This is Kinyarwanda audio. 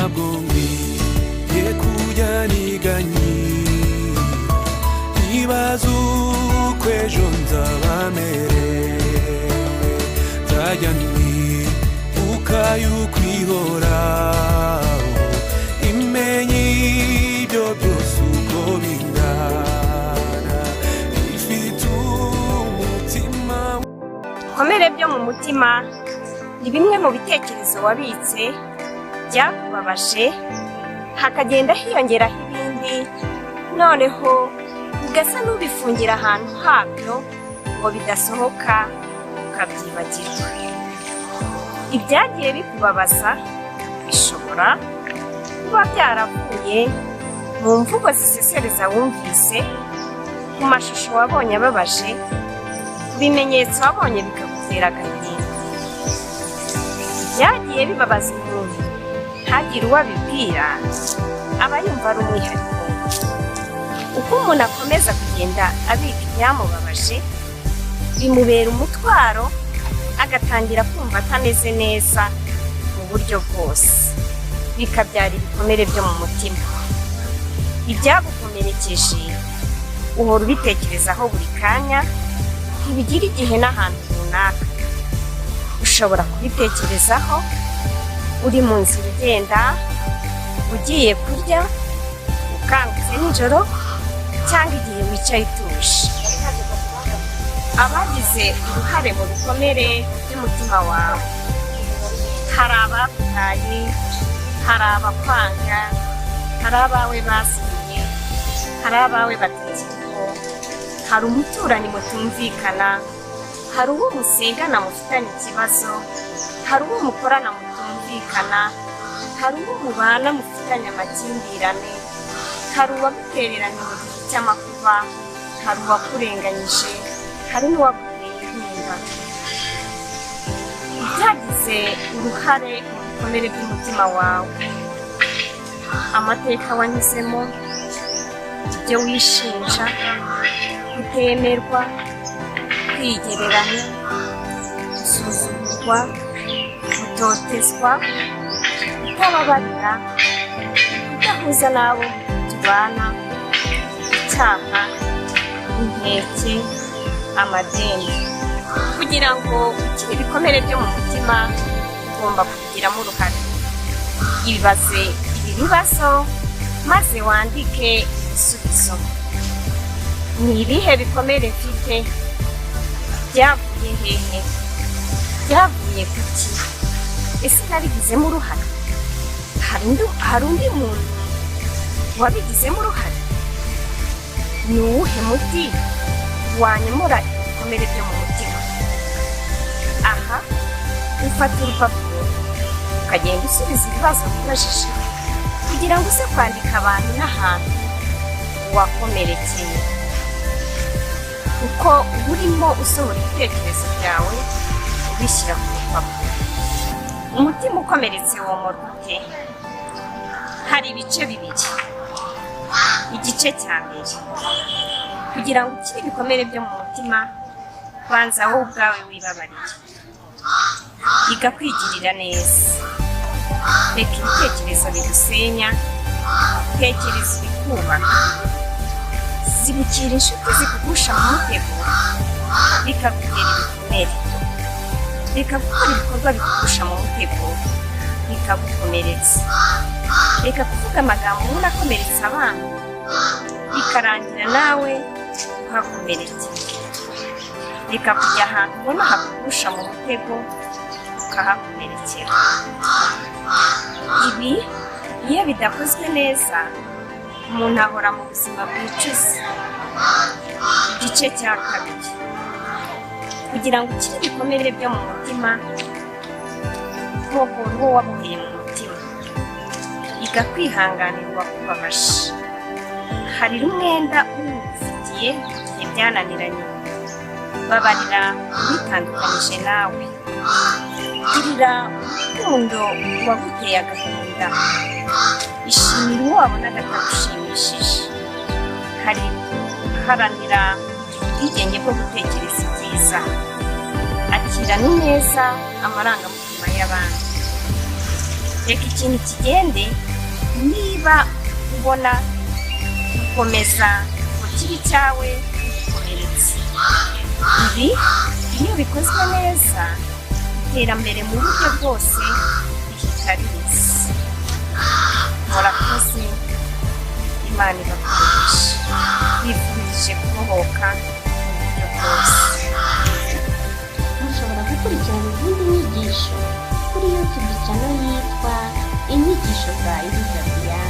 ntabwo nkwiye kujya niganyira ntibaze uko ejo nzaba merewe nzajya nibuka yuko ihoraho imenya ibyo byose uko bingana ifite umutima. Ibikomere byo mu mutima ni bimwe mu bitekerezo wabitse byakubabaje hakagenda hiyongeraho ibindi noneho ugasa n'ubifungira ahantu habyo ngo bidasohoka ukabyibagirwa. Ibyagiye bikubabaza bishobora kuba byaravuye mu mvugo zisesereza wumvise, ku mashusho wabonye ababaje, ku bimenyetso wabonye bikagutera agahinda. Byagiye bibabaza umuntu ntagire uwo abibwira aba yumva ari umwihariko. Uko umuntu akomeza kugenda abika ibyamubabaje bimubera umutwaro, agatangira kumva atameze neza mu buryo bwose, bikabyara ibikomere byo mu mutima. Ibyagukomerekeje uhora ubitekerezaho buri kanya, ntibigira igihe n'ahantu runaka. Ushobora kubitekerezaho uri mu nzira ugenda, ugiye kurya, ukangutse nijoro, cyangwa igihe wicaye utuje. Abagize uruhare mu bikomere by'umutima wawe, hari abakutaye, hari abakwanga, hari abawe basinye, hari abawe batakiriho, hari umuturanyi mutumvikana, hari uwo musengana mufitanye ikibazo, hari uwo mukorana mutumvikana, hari uwo mubana mufitanye amakimbirane, hari uwagutereranye mu gihe cy'amakuba, hari uwakurenganyije, hari n'uwaguteye inkunga. Ibyagize uruhare mu bikomere by'umutima wawe, amateka wanyuzemo, ibyo wishinja, kutemerwa, kwigereranya, gusuzugurwa, gutotezwa, kutababarira, kudahuza n'abo tubana, icyaha, inkeke, amadeni. Kugira ngo ukire ibikomere byo mu mutima ugomba kubigiramo uruhare. Ibaze ibi bibazo maze wandike ibisubizo. Ni ibihe bikomere mfite? Byavuye hehe? Byavuye kuki? Ese nabigizemo uruhare? Hari undi muntu wabigizemo uruhare? Ni uwuhe muti wanyomora ibikomere byo mu mutima? Aha ufata urupapuro ukagenda usubiza ibibazo wibajije kugira ngo uze kwandika abantu n'ahantu wakomerekeye. Uko urimo usohora ibitekerezo byawe ubishyira ku rupapuro. Umutima ukomeretse womorwa ute? Hari ibice bibiri. Igice cya mbere, kugira ngo ukire ibikomere byo mu mutima, banza wowe ubwawe wibabarire. Iga kwigirira neza. Reka ibitekerezo bigusenya, tekereza ibikubaka. Zibukira inshuti zikugusha mu mutego, bikakugera ibikomere. Reka gukora ibikorwa bikugusha mu mutego, bikagukomeretsa. Reka kuvuga amagambo ubona akomeretsa abandi, bikarangira nawe uhakomerekeye. Reka kujya ahantu ubona hakugusha mu mutego, ukahakomerekera. Ibi iyo bidakozwe neza, umuntu ahora mu buzima bwicuza. Igice cya kabiri, kugira ngo ukire ibikomere byo mu mutima, ntuhore uwo wabwiye mu mutima. Iga kwihanganira uwakubabaje. Harira umwenda uwufitiye igihe byananiranye. Babarira uwitandukanyije nawe. Girira urukundo uwaguteye agahinda. Ishimira uwo wabonaga atagushimishije. Haranira ubwigenge bwo gutekereza ibyiza. Akira neza amarangamutima y'abandi. reka ikintu kigende. Niba ubona gukomeza ngo kibi cyawe gikomeretse, ibi iyo bikozwe neza iterambere mu buryo bwose rihita riza. Murakoze, Imana ibakoreshe, bifurije kubohoka mu buryo bwose. mushobora gukurikirana izindi nyigisho kuri YouTube channel yitwa Inyigisho za Elizabeth.